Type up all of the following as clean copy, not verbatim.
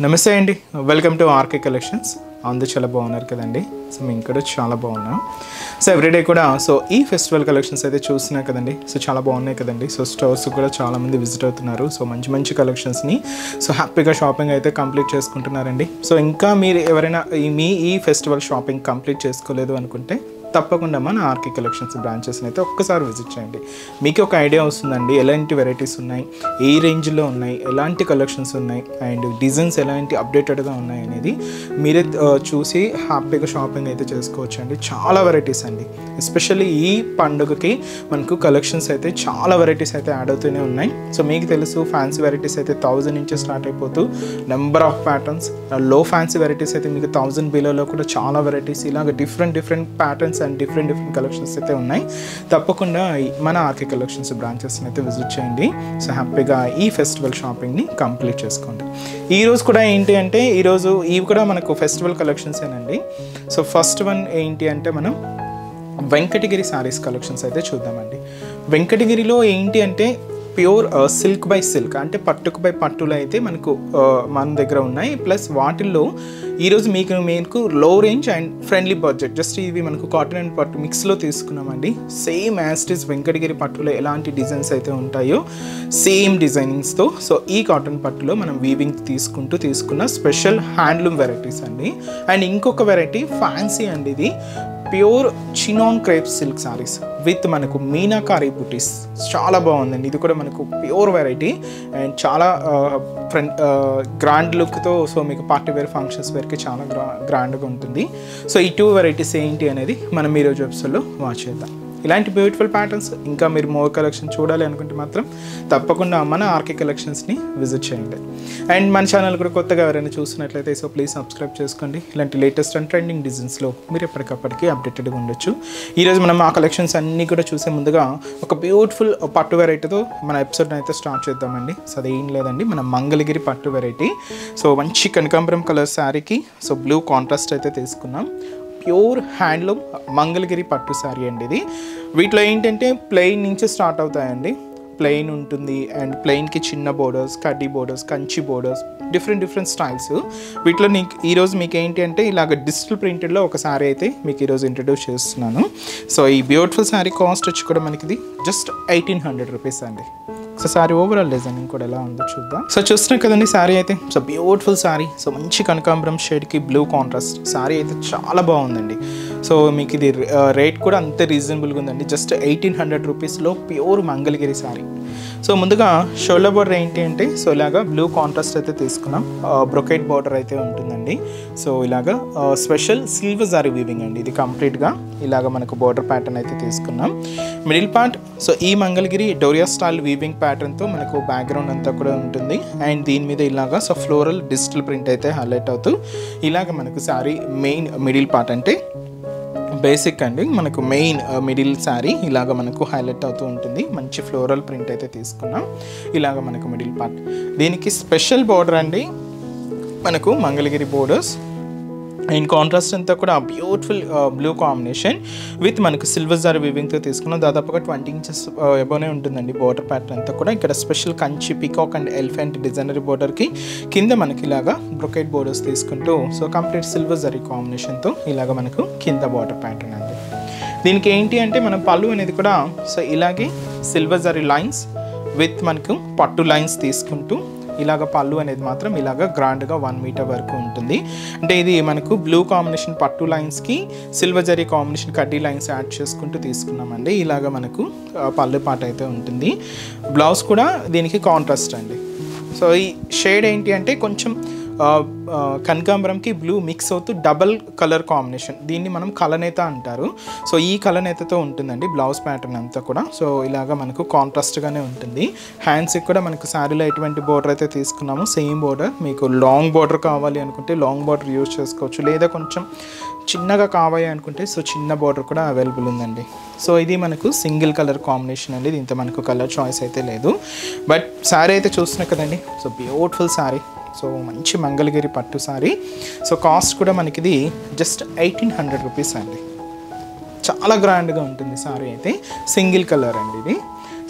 నమస్తే అండి, welcome to RK collections. అందరూ చాలా బాగున్నారు కదండి. సో మేము కూడా చాలా బాగున్నాం. సో ఎవ్రీడే కూడా ఈ ఫెస్టివల్ కలెక్షన్స్ అయితే చూస్తున్నారు కదండి. సో చాలా బాగున్నాయి కదండి. సో స్టోర్స్ కూడా చాలామంది విజిట్ అవుతున్నారు. సో మంచి కలెక్షన్స్ని హ్యాపీగా షాపింగ్ అయితే కంప్లీట్ చేసుకుంటున్నారండి. సో ఇంకా మీరు ఎవరైనా ఈ ఫెస్టివల్ షాపింగ్ కంప్లీట్ చేసుకోలేదు అనుకుంటే తప్పకుండా మన ఆర్కే కలెక్షన్స్ బ్రాంచెస్ని అయితే ఒక్కసారి విజిట్ చేయండి. మీకు ఒక ఐడియా వస్తుందండి ఎలాంటి వెరైటీస్ ఉన్నాయి, ఏ రేంజ్లో ఉన్నాయి, ఎలాంటి కలెక్షన్స్ ఉన్నాయి అండ్ డిజైన్స్ ఎలాంటి అప్డేటెడ్గా ఉన్నాయి అనేది మీరే చూసి హ్యాపీగా షాపింగ్ అయితే చేసుకోవచ్చు అండి. చాలా వెరైటీస్ అండి. ఎస్పెషల్లీ ఈ పండుగకి మనకు కలెక్షన్స్ అయితే చాలా వెరైటీస్ అయితే యాడ్ అవుతూనే ఉన్నాయి. సో మీకు తెలుసు ఫ్యాన్సీ వెరైటీస్ అయితే 1000 నుంచి స్టార్ట్ అయిపోతూ నెంబర్ ఆఫ్ ప్యాటర్న్స్, లో ఫ్యాన్సీ వెరైటీస్ అయితే మీకు 1000 బిలోలో కూడా చాలా వెరైటీస్ ఇలాగ different patterns and different collections అయితే ఉన్నాయి. తప్పకుండా మన ఆర్కే కలెక్షన్స్ బ్రాంచెస్ని అయితే విజిట్ చేయండి. సో హ్యాపీగా ఈ ఫెస్టివల్ షాపింగ్ని కంప్లీట్ చేసుకోండి. ఈరోజు కూడా ఏంటి అంటే ఇవి కూడా మనకు ఫెస్టివల్ కలెక్షన్సేనండి. సో ఫస్ట్ వన్ ఏంటి అంటే మనం వెంకటగిరి శారీస్ కలెక్షన్స్ అయితే చూద్దామండి. వెంకటగిరిలో ఏంటి అంటే ప్యూర్ సిల్క్ బై సిల్క్ అంటే పట్టుకు బై పట్టులు అయితే మనకు మన దగ్గర ఉన్నాయి. ప్లస్ వాటిల్లో ఈరోజు మీకు లో range and friendly budget just ఇవి మనకు కాటన్ అండ్ పట్టు మిక్స్లో తీసుకున్నామండి. Same as it is Venkatagiri పట్టులో ఎలాంటి డిజైన్స్ అయితే ఉంటాయో సేమ్ డిజైనింగ్స్తో సో ఈ కాటన్ పట్టులో మనం వీవింగ్ తీసుకున్న స్పెషల్ హ్యాండ్లూమ్ వెరైటీస్ అండి. అండ్ ఇంకొక వెరైటీ ఫ్యాన్సీ అండి, ఇది pure chinon crepe silk saris with మనకు మీనాకారి బుటీస్. చాలా బాగుందండి. ఇది కూడా మనకు ప్యూర్ వెరైటీ అండ్ చాలా గ్రాండ్ లుక్తో సో మీకు పార్టీ వేర్ ఫంక్షన్స్ వేర్కి చాలా గ్రాండ్గా ఉంటుంది. సో ఈ 2 వెరైటీస్ ఏంటి అనేది మనం ఈరోజు ఎపిసోడ్లో వాచ్ చేద్దాం. ఇలాంటి బ్యూటిఫుల్ ప్యాటర్న్స్ ఇంకా మీరు మోర్ కలెక్షన్ చూడాలి అనుకుంటే మాత్రం తప్పకుండా మన ఆర్కే కలెక్షన్స్ని విజిట్ చేయండి. అండ్ మన ఛానల్ కూడా కొత్తగా ఎవరైనా చూస్తున్నట్లయితే సో ప్లీజ్ సబ్స్క్రైబ్ చేసుకోండి. ఇలాంటి లేటెస్ట్ అండ్ ట్రెండింగ్ డిజైన్స్లో మీరు ఎప్పటికప్పటికి అప్డేటెడ్గా ఉండొచ్చు. ఈరోజు మనం ఆ కలెక్షన్స్ అన్నీ కూడా చూసే ముందుగా ఒక బ్యూటిఫుల్ పట్టు వెరైటీతో మన ఎపిసోడ్ని అయితే స్టార్ట్ చేద్దామండి. సో అదేం లేదండి, మన మంగళగిరి పట్టు వెరైటీ. సో మంచి కనకాంబరం కలర్ శారీకి సో బ్లూ కాంట్రాస్ట్ అయితే తీసుకున్నాం. ప్యూర్ హ్యాండ్లూమ్ మంగళగిరి పట్టు శారీ అండి ఇది. వీటిలో ఏంటంటే ప్లెయిన్ నుంచి స్టార్ట్ అవుతాయండి. ప్లెయిన్ ఉంటుంది అండ్ ప్లెయిన్కి చిన్న బోర్డర్స్, కడ్డీ borders, Kanchi borders, different styles. వీటిలో ఈరోజు మీకు ఏంటి అంటే ఇలాగ డిజిటల్ ప్రింటెడ్లో ఒక శారీ అయితే మీకు ఈరోజు ఇంట్రడ్యూస్ చేస్తున్నాను. సో ఈ బ్యూటిఫుల్ శారీ కాస్ట్ వచ్చి కూడా మనకి ఇది జస్ట్ 1800 రూపీస్ అండి. సో శారీ ఓవరాల్ డిజైనింగ్ కూడా ఎలా ఉందో చూద్దాం. సో చూస్తున్నాం కదండి శారీ అయితే. సో బ్యూటిఫుల్ శారీ, సో మంచి కనకాంబరం షేడ్కి బ్లూ కాంట్రాస్ట్ శారీ అయితే చాలా బాగుందండి. సో మీకు ఇది రేట్ కూడా అంతే రీజనబుల్గా ఉందండి. జస్ట్ 1800 రూపీస్లో ప్యూర్ మంగళగిరి శారీ. సో ముందుగా షోల్డర్ బార్డర్ ఏంటి అంటే సో ఇలాగా బ్లూ కాంట్రాస్ట్ అయితే తీసుకున్నాం. బ్రొకెట్ బార్డర్ అయితే ఉంటుందండి. సో ఇలాగా స్పెషల్ సిల్వర్ జారీ వీవింగ్ అండి ఇది. కంప్లీట్గా ఇలాగ మనకు బార్డర్ ప్యాటర్న్ అయితే తీసుకున్నాం. మిడిల్ పార్ట్ సో ఈ మంగళగిరి డోరియా స్టైల్ వీవింగ్ ప్యాటర్న్తో మనకు బ్యాక్గ్రౌండ్ అంతా కూడా ఉంటుంది. అండ్ దీని మీద ఇలాగా సో ఫ్లోరల్ డిజిటల్ ప్రింట్ అయితే హైలైట్ అవుతూ ఇలాగ మనకు శారీ మెయిన్ మిడిల్ పార్ట్ అంటే బేసిక్ అండి మనకు మెయిన్ మిడిల్ శారీ ఇలాగ మనకు హైలైట్ అవుతూ ఉంటుంది. మంచి ఫ్లోరల్ ప్రింట్ అయితే తీసుకున్నాం. ఇలాగ మనకు మిడిల్ పార్ట్ దీనికి స్పెషల్ బార్డర్ అండి, మనకు మంగళగిరి బోర్డర్స్ అండ్ కాంట్రాస్ట్ అంతా కూడా బ్యూటిఫుల్ బ్లూ కాంబినేషన్ విత్ మనకు సిల్వర్ జారీ వీవింగ్తో తీసుకున్నాం. దాదాపుగా 20 ఇంచెస్ ఎబోనే ఉంటుందండి బోర్డర్ ప్యాటర్న్ అంతా కూడా. ఇక్కడ special Kanchi peacock and elephant డిజైనరీ బోర్డర్కి కింద మనకి ఇలాగా బ్రొకెట్ బోర్డర్స్ తీసుకుంటూ సో కంప్లీట్ సిల్వర్ జారీ కాంబినేషన్తో ఇలాగ మనకు కింద బార్డర్ ప్యాటర్న్ అండి. దీనికి ఏంటి అంటే మన పళ్ళు అనేది కూడా సో ఇలాగే సిల్వర్ జారీ లైన్స్ విత్ మనకు పట్టు లైన్స్ తీసుకుంటూ ఇలాగ పళ్ళు అనేది మాత్రం ఇలాగ గ్రాండ్గా 1 మీటర్ వరకు ఉంటుంది. అంటే ఇది మనకు బ్లూ కాంబినేషన్ పట్టు లైన్స్కి సిల్వర్ జరీ కాంబినేషన్ కడ్డీ లైన్స్ యాడ్ చేసుకుంటూ తీసుకున్నామండి. ఇలాగ మనకు పళ్ళు పాట అయితే ఉంటుంది. బ్లౌజ్ కూడా దీనికి కాంట్రాస్ట్ అండి. సో ఈ షేడ్ ఏంటి అంటే కొంచెం కనకాంబరంకి బ్లూ మిక్స్ అవుతూ డబల్ కలర్ కాంబినేషన్, దీన్ని మనం కలనేత అంటారు. సో ఈ కలనేతతో ఉంటుందండి బ్లౌజ్ ప్యాటర్న్ అంతా కూడా. సో ఇలాగా మనకు కాంట్రాస్ట్గానే ఉంటుంది. హ్యాండ్స్కి కూడా మనకు శారీలో ఎటువంటి బోర్డర్ అయితే తీసుకున్నాము సేమ్ బోర్డర్. మీకు లాంగ్ బోర్డర్ కావాలి అనుకుంటే లాంగ్ బోర్డర్ యూజ్ చేసుకోవచ్చు, లేదా కొంచెం చిన్నగా కావాలి అనుకుంటే సో చిన్న బోర్డర్ కూడా అవైలబుల్ ఉందండి. సో ఇది మనకు సింగిల్ కలర్ కాంబినేషన్ అండి. దీంతో మనకు కలర్ చాయిస్ అయితే లేదు. బట్ శారీ అయితే చూస్తున్నాం కదండి. సో బ్యూటిఫుల్ శారీ, సో మంచి మంగళగిరి పట్టు శారీ. సో కాస్ట్ కూడా మనకి ఇది జస్ట్ 1800 రూపీస్ అండి. చాలా గ్రాండ్గా ఉంటుంది శారీ అయితే. సింగిల్ కలర్ అండి ఇది.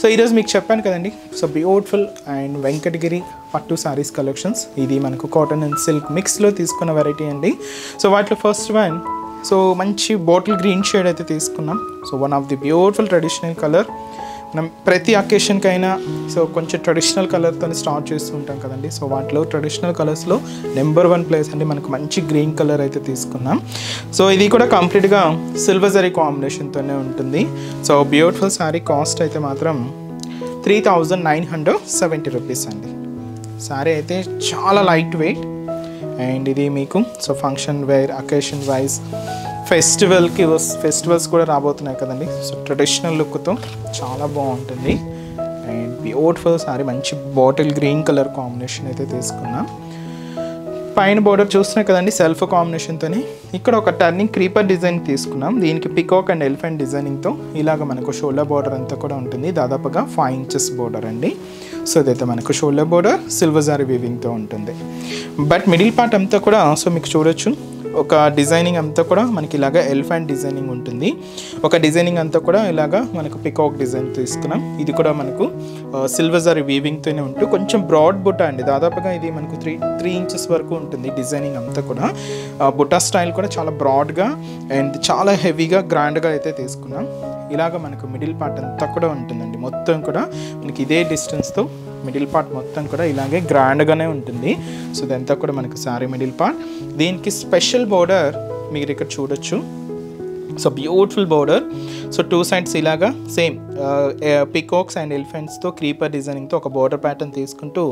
సో ఈరోజు మీకు చెప్పాను కదండి. సో బ్యూటిఫుల్ అండ్ వెంకటగిరి పట్టు సారీస్ కలెక్షన్స్. ఇది మనకు కాటన్ అండ్ సిల్క్ మిక్స్లో తీసుకున్న వెరైటీ అండి. సో వాటిలో ఫస్ట్ వన్ సో మంచి బాటిల్ గ్రీన్ షేడ్ అయితే తీసుకున్నాం. So one of the beautiful traditional colour. మనం ప్రతి అకేషన్కైనా సో కొంచెం ట్రెడిషనల్ కలర్తో స్టార్ట్ చేస్తూ ఉంటాం కదండి. సో వాటిలో ట్రెడిషనల్ కలర్స్లో నెంబర్ 1 ప్లేస్ అండి మనకు మంచి గ్రీన్ కలర్ అయితే తీసుకున్నాం. సో ఇది కూడా కంప్లీట్గా సిల్వర్ జరీ కాంబినేషన్తోనే ఉంటుంది. సో బ్యూటిఫుల్ శారీ కాస్ట్ అయితే మాత్రం 3970 రూపీస్ అండి. శారీ అయితే చాలా లైట్ వెయిట్ అండ్ ఇది మీకు so function wear, occasion wise, festivals కూడా రాబోతున్నాయి కదండి. సో ట్రెడిషనల్ లుక్తో చాలా బాగుంటుంది అండ్ బ్యూటిఫుల్ సారీ. మంచి బాటిల్ గ్రీన్ కలర్ కాంబినేషన్ అయితే తీసుకున్నాం. పైన బోర్డర్ చూస్తున్నాయి కదండి సెల్ఫ్ కాంబినేషన్తోనే. ఇక్కడ ఒక టర్నింగ్ క్రీపర్ డిజైన్ తీసుకున్నాం. దీనికి పికాక్ అండ్ ఎలిఫెంట్ డిజైనింగ్తో ఇలాగ మనకు షోల్డర్ బోర్డర్ అంతా కూడా ఉంటుంది. దాదాపుగా 5 ఇంచెస్ బోర్డర్ అండి. సో ఇదైతే మనకు షోల్డర్ బోర్డర్ సిల్వర్ జరీ వీవింగ్తో ఉంటుంది. బట్ మిడిల్ పార్ట్ అంతా కూడా సో మీకు చూడొచ్చు ఒక డిజైనింగ్ అంతా కూడా మనకి ఇలాగా ఎలిఫెంట్ డిజైనింగ్ ఉంటుంది. ఒక డిజైనింగ్ అంతా కూడా ఇలాగా మనకు పికాక్ డిజైన్ తీసుకున్నాం. ఇది కూడా మనకు సిల్వర్ జరీ వీవింగ్తోనే ఉంటూ కొంచెం బ్రాడ్ బుట్ట అండి. దాదాపుగా ఇది మనకు 3 ఇంచెస్ వరకు ఉంటుంది డిజైనింగ్ అంతా కూడా. బుట్ట స్టైల్ కూడా చాలా బ్రాడ్గా అండ్ చాలా హెవీగా గ్రాండ్గా అయితే తీసుకున్నాం. ఇలాగ మనకు మిడిల్ పార్ట్ అంతా కూడా ఉంటుందండి. మొత్తం కూడా మనకి ఇదే డిస్టెన్స్తో మిడిల్ పార్ట్ మొత్తం కూడా ఇలాగే గ్రాండ్గానే ఉంటుంది. సో ఇదంతా కూడా మనకు సారీ మిడిల్ పార్ట్. దీనికి స్పెషల్ బోర్డర్ మీరు ఇక్కడ చూడొచ్చు. So beautiful border. So 2 sides ఇలాగా సేమ్ పికాక్స్ అండ్ ఎలిఫెంట్స్తో క్రీపర్ డిజైనింగ్తో ఒక బోర్డర్ ప్యాటర్న్ తీసుకుంటూ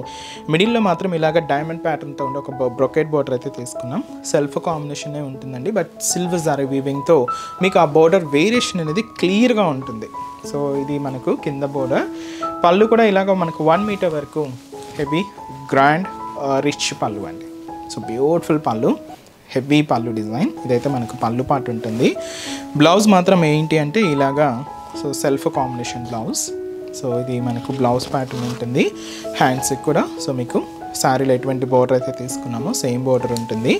మిడిల్లో మాత్రం ఇలాగ డైమండ్ ప్యాటర్న్తో ఉండే ఒక బ్రొకెట్ బోర్డర్ అయితే తీసుకున్నాం. సెల్ఫ్ కాంబినేషనే ఉంటుందండి. బట్ సిల్వర్ జరీ వీవింగ్తో మీకు ఆ బోర్డర్ వేరియేషన్ అనేది క్లియర్గా ఉంటుంది. సో ఇది మనకు కింద బోర్డర్. పళ్ళు కూడా ఇలాగ మనకు 1 మీటర్ వరకు హెవీ గ్రాండ్ రిచ్ పళ్ళు అండి. సో బ్యూటిఫుల్ పళ్ళు, హెవీ పళ్ళు డిజైన్. ఇదైతే మనకు పళ్ళు పార్ట్ ఉంటుంది. బ్లౌజ్ మాత్రం ఏంటి అంటే ఇలాగా so self combination blouse. So ఇది మనకు బ్లౌజ్ ప్యాటర్న్ ఉంటుంది. హ్యాండ్స్కి కూడా సో మీకు శారీలో ఎటువంటి బోర్డర్ అయితే తీసుకున్నామో సేమ్ బోర్డర్ ఉంటుంది.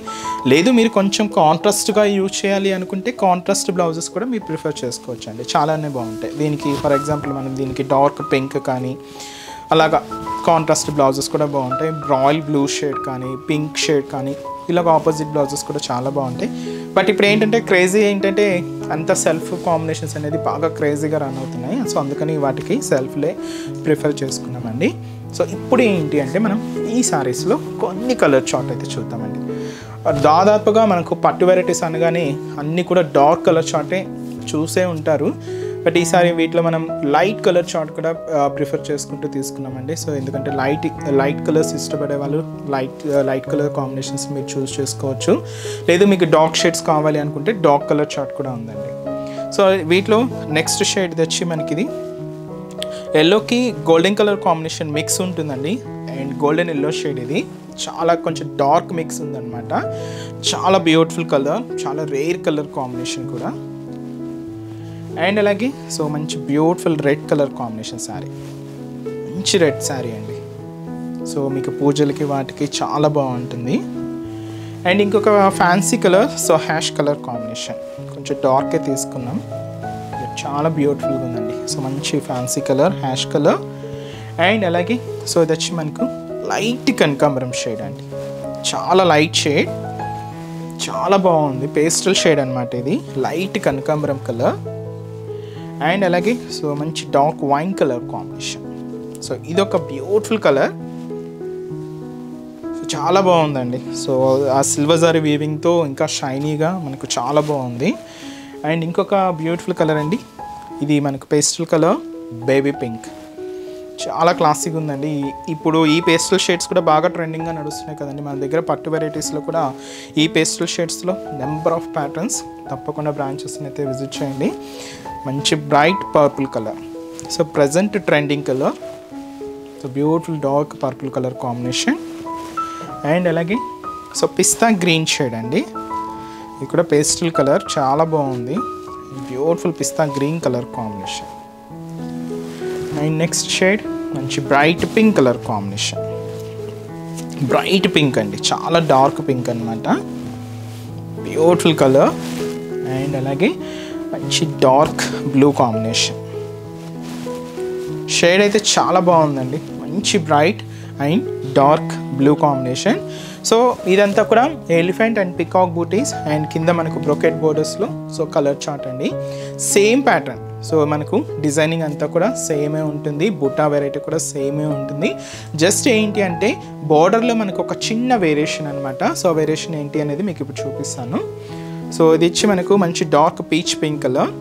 లేదు మీరు కొంచెం కాంట్రాస్ట్గా యూజ్ చేయాలి అనుకుంటే కాంట్రాస్ట్ బ్లౌజెస్ కూడా మీరు ప్రిఫర్ చేసుకోవచ్చు అండి. చాలానే బాగుంటాయి. దీనికి ఫర్ ఎగ్జాంపుల్ మనం దీనికి డార్క్ పింక్ కానీ అలాగా కాంట్రాస్ట్ బ్లౌజెస్ కూడా బాగుంటాయి. రాయల్ బ్లూ షేడ్ కానీ పింక్ షేడ్ కానీ ఇలాగ ఆపోజిట్ బ్లౌజెస్ కూడా చాలా బాగుంటాయి. బట్ ఇప్పుడు ఏంటంటే క్రేజీ ఏంటంటే అంత సెల్ఫ్ కాంబినేషన్స్ అనేది బాగా క్రేజీగా రన్ అవుతున్నాయి. సో అందుకని వాటికి సెల్ఫ్లే ప్రిఫర్ చేసుకున్నామండి. సో ఇప్పుడు ఏంటి అంటే మనం ఈ శారీస్లో కొన్ని కలర్ చార్ట్ అయితే చూద్దామండి. దాదాపుగా మనకు పట్టు వెరైటీస్ అనగానే అన్నీ కూడా డార్క్ కలర్ చార్టే చూసే ఉంటారు. బట్ ఈసారి వీటిలో మనం లైట్ కలర్ చార్ట్ కూడా ప్రిఫర్ చేసుకుంటూ తీసుకున్నామండి. సో ఎందుకంటే లైట్ కలర్స్ ఇష్టపడే వాళ్ళు లైట్ కలర్ కాంబినేషన్స్ మీరు చూస్ చేసుకోవచ్చు. లేదు మీకు డార్క్ షేడ్స్ కావాలి అనుకుంటే డార్క్ కలర్ చార్ట్ కూడా ఉందండి. సో వీటిలో నెక్స్ట్ షేడ్ వచ్చి మనకి ఇది ఎల్లోకి గోల్డెన్ కలర్ కాంబినేషన్ మిక్స్ ఉంటుందండి. అండ్ గోల్డెన్ ఎల్లో షేడ్ ఇది చాలా కొంచెం డార్క్ మిక్స్ ఉందన్నమాట. చాలా బ్యూటిఫుల్ కలర్, చాలా రేర్ కలర్ కాంబినేషన్ కూడా. అండ్ అలాగే సో మంచి beautiful red colour combination sari, మంచి రెడ్ శారీ అండి. సో మీకు పూజలకి వాటికి చాలా బాగుంటుంది. అండ్ ఇంకొక fancy colour so ash colour combination, కొంచెం డార్కే తీసుకున్నాం. చాలా బ్యూటిఫుల్గా ఉందండి. సో మంచి fancy colour ash colour. And అలాగే సో ఇది వచ్చి మనకు లైట్ కనకాంబరం షేడ్ అండి. చాలా లైట్ షేడ్, చాలా బాగుంది. పేస్టల్ షేడ్ అనమాట ఇది, లైట్ కనకాంబరం కలర్. అండ్ అలాగే సో మంచి dark wine colour combination. So ఇదొక బ్యూటిఫుల్ కలర్, సో చాలా బాగుందండి. సో ఆ సిల్వర్ జరీ వీవింగ్తో ఇంకా షైనీగా మనకు చాలా బాగుంది. అండ్ ఇంకొక బ్యూటిఫుల్ కలర్ అండి, ఇది మనకు పేస్టల్ కలర్ బేబీ పింక్, చాలా క్లాసిక్ ఉందండి. ఇప్పుడు ఈ పేస్టల్ షేడ్స్ కూడా బాగా ట్రెండింగ్గా నడుస్తున్నాయి కదండి మన దగ్గర. పట్టు వెరైటీస్లో కూడా ఈ పేస్టల్ షేడ్స్లో నెంబర్ ఆఫ్ ప్యాటర్న్స్. తప్పకుండా బ్రాంచెస్ని అయితే విజిట్ చేయండి. మంచి bright purple colour, so present trending colour. So beautiful dark purple colour combination. And అలాగే సో పిస్తా గ్రీన్ షేడ్ అండి, ఇది కూడా పేస్టల్ కలర్, చాలా బాగుంది. Beautiful pista green colour combination. And next shade మంచి bright pink colour combination, bright pink అండి, చాలా dark pink అనమాట, బ్యూటిఫుల్ కలర్. అండ్ అలాగే మంచి డార్క్ బ్లూ కాంబినేషన్. షేడ్ అయితే చాలా బాగుందండి, మంచి bright and dark blue combination. So ఇదంతా కూడా elephant and peacock booties and కింద మనకు బ్రొకెట్ బోర్డర్స్లో సో కలర్ చార్ట్ అండి. Same pattern. సో మనకు డిజైనింగ్ అంతా కూడా సేమే ఉంటుంది, బుటా వెరైటీ కూడా సేమే ఉంటుంది. జస్ట్ ఏంటి అంటే బార్డర్లో మనకు ఒక చిన్న వేరియేషన్ అనమాట. సో వేరియేషన్ ఏంటి అనేది మీకు ఇప్పుడు చూపిస్తాను. సో ఇది ఇచ్చి మనకు మంచి dark peach pink colour.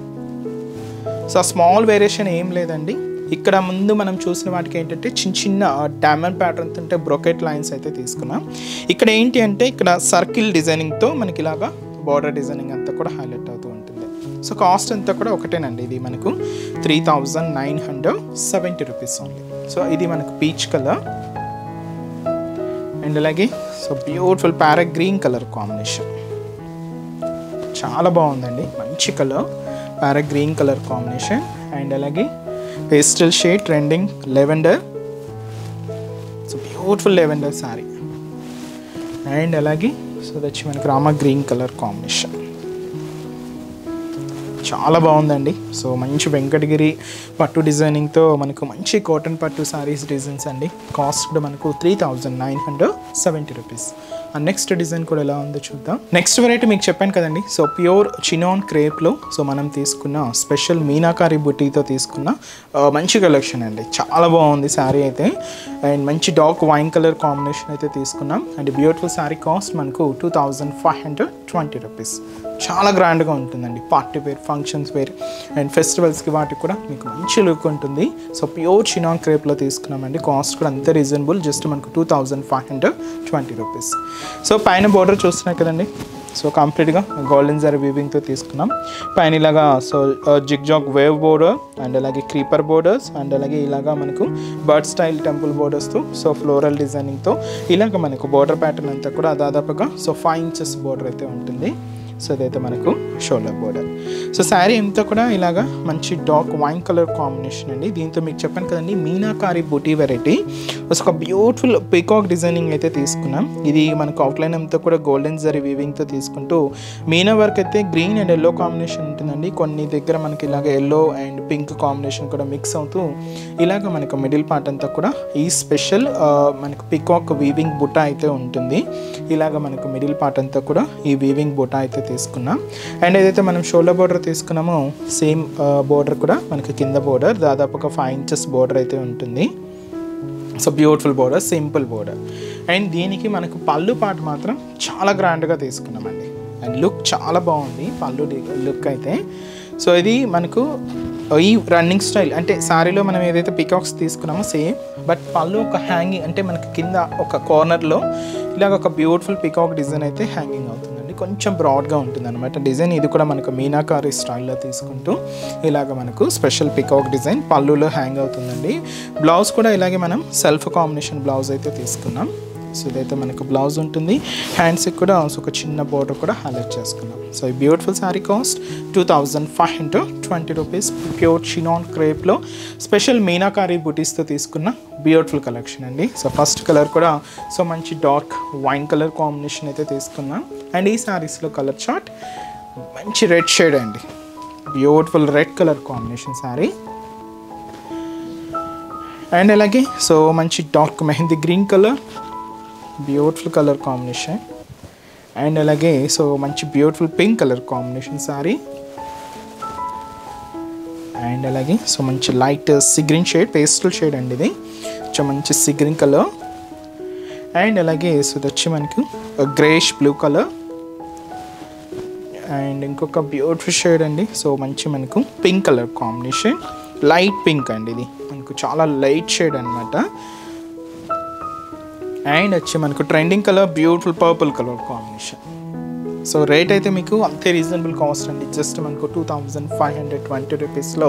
So small variation ఏం లేదండి. ఇక్కడ ముందు మనం చూసిన వాటికి ఏంటంటే చిన్న చిన్న డైమండ్ ప్యాటర్న్స్ అంటే బ్రొకెట్ లైన్స్ అయితే తీసుకున్నాం. ఇక్కడ ఏంటి అంటే ఇక్కడ సర్కిల్ డిజైనింగ్తో మనకి ఇలాగా బార్డర్ డిజైనింగ్ అంతా కూడా హైలైట్ అవుతూ ఉంటుంది. సో కాస్ట్ అంతా కూడా ఒకటేనండి. ఇది మనకు 3970 రూపీస్ ఓన్లీ. సో ఇది మనకు పీచ్ కలర్ అండ్ అలాగే so beautiful parrot green colour combination. చాలా బాగుందండి, మంచి colour parrot green colour combination. And అలాగే pastel shade trending lavender. So beautiful lavender sari. And అలాగే సో వచ్చి మనకి రామా గ్రీన్ కలర్ కాంబినేషన్. చాలా బాగుందండి. సో మంచి వెంకటగిరి పట్టు డిజైనింగ్తో మనకు మంచి కాటన్ పట్టు సారీస్ డిజైన్స్ అండి. కాస్ట్ కూడా మనకు 3970 రూపీస్. అండ్ నెక్స్ట్ డిజైన్ కూడా ఎలా ఉందో చూద్దాం. నెక్స్ట్ వెరైటీ మీకు చెప్పాను కదండి. సో ప్యూర్ చినాన్ క్రేప్లో సో మనం తీసుకున్న స్పెషల్ మీనాకారి బుట్టీతో తీసుకున్న మంచి కలెక్షన్ అండి. చాలా బాగుంది శారీ అయితే. అండ్ మంచి డార్క్ వైన్ కలర్ కాంబినేషన్ అయితే తీసుకున్నాం. అండ్ బ్యూటిఫుల్ శారీ కాస్ట్ మనకు 2520 రూపీస్. చాలా గ్రాండ్గా ఉంటుందండి. Party wear, functions wear and ఫెస్టివల్స్కి వాటికి కూడా మీకు మంచి లుక్ ఉంటుంది. సో ప్యూర్ చినాన్ క్రేప్లో తీసుకున్నామండి. కాస్ట్ కూడా అంతే రీజనబుల్, జస్ట్ మనకు 2520 రూపీస్. సో పైన బోర్డర్ చూస్తున్నాయి కదండి. సో కంప్లీట్గా గోల్డెన్ జరీ వీవింగ్తో తీసుకున్నాం. పైన ఇలాగా so zigzag wave border and అలాగే క్రీపర్ బోర్డర్స్ అండ్ అలాగే ఇలాగా మనకు బర్డ్ స్టైల్ టెంపుల్ బోర్డర్స్తో సో ఫ్లోరల్ డిజైనింగ్తో ఇలాగ మనకు బోర్డర్ ప్యాటర్న్ అంతా కూడా దాదాపుగా సో 5 ఇంచెస్ బోర్డర్ అయితే ఉంటుంది. సో ఇదైతే మనకు షోల్డర్ బోర్డర్. సో శారీ అంతా కూడా ఇలాగా మంచి డార్క్ వైన్ కలర్ కాంబినేషన్ అండి. దీంతో మీకు చెప్పాను కదండి మీనాకారి బూటీ వెరైటీ. ఒక బ్యూటిఫుల్ పీకాక్ డిజైనింగ్ అయితే తీసుకున్నాం. ఇది మనకు అవుట్లైన్ అంతా కూడా గోల్డెన్ జరీ వీవింగ్తో తీసుకుంటూ మీనా వర్క్ అయితే గ్రీన్ అండ్ ఎల్లో కాంబినేషన్ ఉంటుందండి. కొన్ని దగ్గర మనకి ఇలాగ ఎల్లో అండ్ పింక్ కాంబినేషన్ కూడా మిక్స్ అవుతూ ఇలాగ మనకు మిడిల్ పార్ట్ అంతా కూడా ఈ స్పెషల్ మనకు పీకాక్ వీవింగ్ బుటా అయితే ఉంటుంది. ఇలాగ మనకు మిడిల్ పార్ట్ అంతా కూడా ఈ వీవింగ్ బుటా అయితే తీసుకున్నాం. అండ్ ఏదైతే మనం షోల్డర్ బోర్డర్ తీసుకున్నామో సేమ్ బోర్డర్ కూడా మనకి కింద బోర్డర్ దాదాపుగా 5 ఇంచెస్ బోర్డర్ అయితే ఉంటుంది. So beautiful border, simple border. And దీనికి మనకు పళ్ళు పార్ట్ మాత్రం చాలా గ్రాండ్గా తీసుకున్నామండి. అండ్ లుక్ చాలా బాగుంది పళ్ళు లుక్ అయితే. సో ఇది మనకు ఈ రన్నింగ్ స్టైల్ అంటే శారీలో మనం ఏదైతే పికాక్స్ తీసుకున్నామో సేమ్, బట్ పళ్ళు ఒక హ్యాంగింగ్ అంటే మనకి కింద ఒక కార్నర్లో ఇలాగ ఒక బ్యూటిఫుల్ పికాక్ డిజైన్ అయితే హ్యాంగింగ్ అవుతుందండి. కొంచెం బ్రాడ్గా ఉంటుంది అనమాట డిజైన్. ఇది కూడా మనకు మీనాకారి స్టైల్లో తీసుకుంటూ ఇలాగ మనకు స్పెషల్ పికాక్ డిజైన్ పళ్ళులో హ్యాంగ్ అవుతుందండి. బ్లౌజ్ కూడా ఇలాగే మనం సెల్ఫ్ కాంబినేషన్ బ్లౌజ్ అయితే తీసుకున్నాం. సో ఇదైతే మనకు బ్లౌజ్ ఉంటుంది. హ్యాండ్స్కి కూడా ఒక చిన్న బోర్డర్ కూడా హైలైట్ చేసుకున్నాం. సో ఈ beautiful sari cost 2520 rupees. Pure chinon క్రేప్లో స్పెషల్ మీనాకారి బుటీస్తో తీసుకున్న బ్యూటిఫుల్ కలెక్షన్ అండి. సో ఫస్ట్ కలర్ కూడా సో మంచి డార్క్ వైన్ కలర్ కాంబినేషన్ అయితే తీసుకున్నాం. అండ్ ఈ శారీస్లో కలర్ చార్ట్ మంచి రెడ్ షేడ్ అండి. Beautiful red colour combination sari. And అలాగే సో మంచి dark mehndi green colour, beautiful colour combination. And అలాగే సో మంచి beautiful pink colour combination sari. And అలాగే సో మంచి light sea green shade, pastel shade అండి ఇది. సో మంచి సిగ్రీన్ కలర్. అండ్ అలాగే సో ఇది వచ్చి మనకు గ్రేష్ బ్లూ కలర్. అండ్ ఇంకొక బ్యూటిఫుల్ షేడ్ అండి. సో మంచి మనకు pink colour combination, light pink అండి ఇది మనకు చాలా లైట్ షేడ్ అనమాట. అండ్ వచ్చి మనకు trending colour beautiful purple colour combination. So rate అయితే మీకు అంతే రీజనబుల్ కాస్ట్ అండి. జస్ట్ మనకు 2520 రూపీస్లో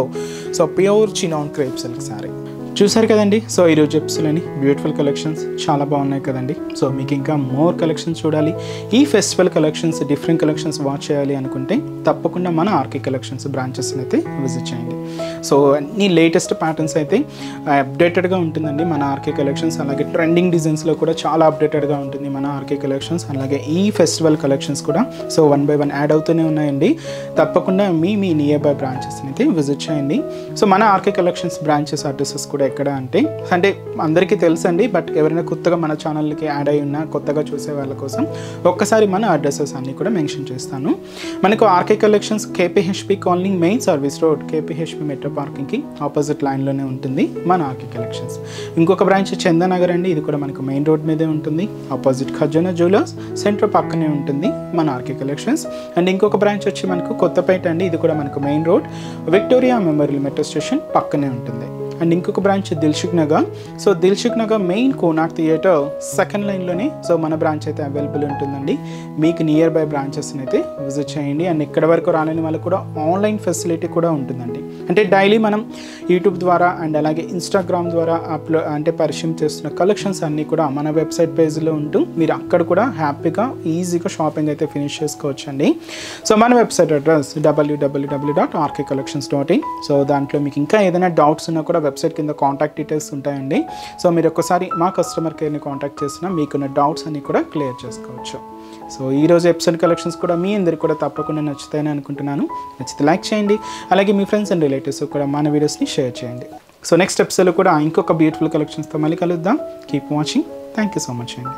so pure chinon crepe silk sari. చూసారు కదండి. సో ఈరోజు ఎపిసోడ్లోని బ్యూటిఫుల్ కలెక్షన్స్ చాలా బాగున్నాయి కదండి. సో మీకు ఇంకా మోర్ కలెక్షన్స్ చూడాలి, ఈ festival collections different collections watch చేయాలి అనుకుంటే తప్పకుండా మన ఆర్కే కలెక్షన్స్ బ్రాంచెస్ని అయితే విజిట్ చేయండి. సో అన్ని లేటెస్ట్ ప్యాటర్న్స్ అయితే అప్డేటెడ్గా ఉంటుందండి మన ఆర్కే కలెక్షన్స్. అలాగే ట్రెండింగ్ డిజైన్స్లో కూడా చాలా అప్డేటెడ్గా ఉంటుంది మన ఆర్కే కలెక్షన్స్. అలాగే ఈ ఫెస్టివల్ కలెక్షన్స్ కూడా సో 1 by 1 యాడ్ అవుతూనే ఉన్నాయండి. తప్పకుండా మీ నియర్ బై బ్రాంచెస్ని అయితే విజిట్ చేయండి. సో మన ఆర్కే కలెక్షన్స్ బ్రాంచెస్ అడ్రసెస్ కూడా కూడా ఎక్కడ అంటే అందరికీ తెలుసండి, బట్ ఎవరైనా కొత్తగా మన ఛానల్కి యాడ్ అయి ఉన్న కొత్తగా చూసే వాళ్ళ కోసం ఒక్కసారి మన అడ్రసెస్ అన్నీ కూడా మెన్షన్ చేస్తాను. మనకు RK collections KPHB colony main service road KPHB metro పార్కింగ్కి ఆపోజిట్ లైన్లోనే ఉంటుంది మన ఆర్కే కలెక్షన్స్. ఇంకొక బ్రాంచ్ చందానగర్ అండి, ఇది కూడా మనకు మెయిన్ రోడ్ మీదే ఉంటుంది, ఆపోజిట్ ఖజానా జ్యువెలర్స్ సెంటర్ పక్కనే ఉంటుంది మన ఆర్కే కలెక్షన్స్. అండ్ ఇంకొక బ్రాంచ్ వచ్చి మనకు కొత్తపేట అండి, ఇది కూడా మనకు main road Victoria memorial metro station పక్కనే ఉంటుంది. అండ్ ఇంకొక branch Dilsukh Nagar. So Dilsukh Nagar main Konark theatre second లైన్లోనే సో మన బ్రాంచ్ అయితే అవైలబుల్ ఉంటుందండి. మీకు నియర్ బై బ్రాంచెస్ని అయితే విజిట్ చేయండి. అండ్ ఇక్కడ వరకు రాలేని వాళ్ళకు కూడా ఆన్లైన్ ఫెసిలిటీ కూడా ఉంటుందండి. అంటే డైలీ మనం యూట్యూబ్ ద్వారా అండ్ అలాగే ఇన్స్టాగ్రామ్ ద్వారా పరిచయం చేస్తున్న కలెక్షన్స్ అన్నీ కూడా మన వెబ్సైట్ పేజ్లో ఉంటూ మీరు అక్కడ కూడా హ్యాపీగా ఈజీగా షాపింగ్ అయితే ఫినిష్ చేసుకోవచ్చు అండి. సో మన వెబ్సైట్ అడ్రస్ www.rkcollections.in. సో దాంట్లో మీకు ఇంకా ఏదైనా డౌట్స్ ఉన్నా కూడా వెబ్సైట్ కింద కాంటాక్ట్ డీటెయిల్స్ ఉంటాయండి. సో మీరు ఒక్కసారి మా కస్టమర్ కేర్ని కాంటాక్ట్ చేసినా మీకున్న డౌట్స్ అన్ని కూడా క్లియర్ చేసుకోవచ్చు. సో ఈరోజు ఎపిసోడ్ కలెక్షన్స్ కూడా మీ అందరికి కూడా తప్పకుండా నచ్చుతాయని అనుకుంటున్నాను. నచ్చితే లైక్ చేయండి, అలాగే మీ ఫ్రెండ్స్ అండ్ రిలేటివ్స్ కూడా మన వీడియోస్ని షేర్ చేయండి. సో నెక్స్ట్ ఎపిసోడ్లో కూడా ఇంకొక బ్యూటిఫుల్ కలెక్షన్స్తో మళ్ళీ కలుద్దాం. Keep watching. Thank you so much అండి.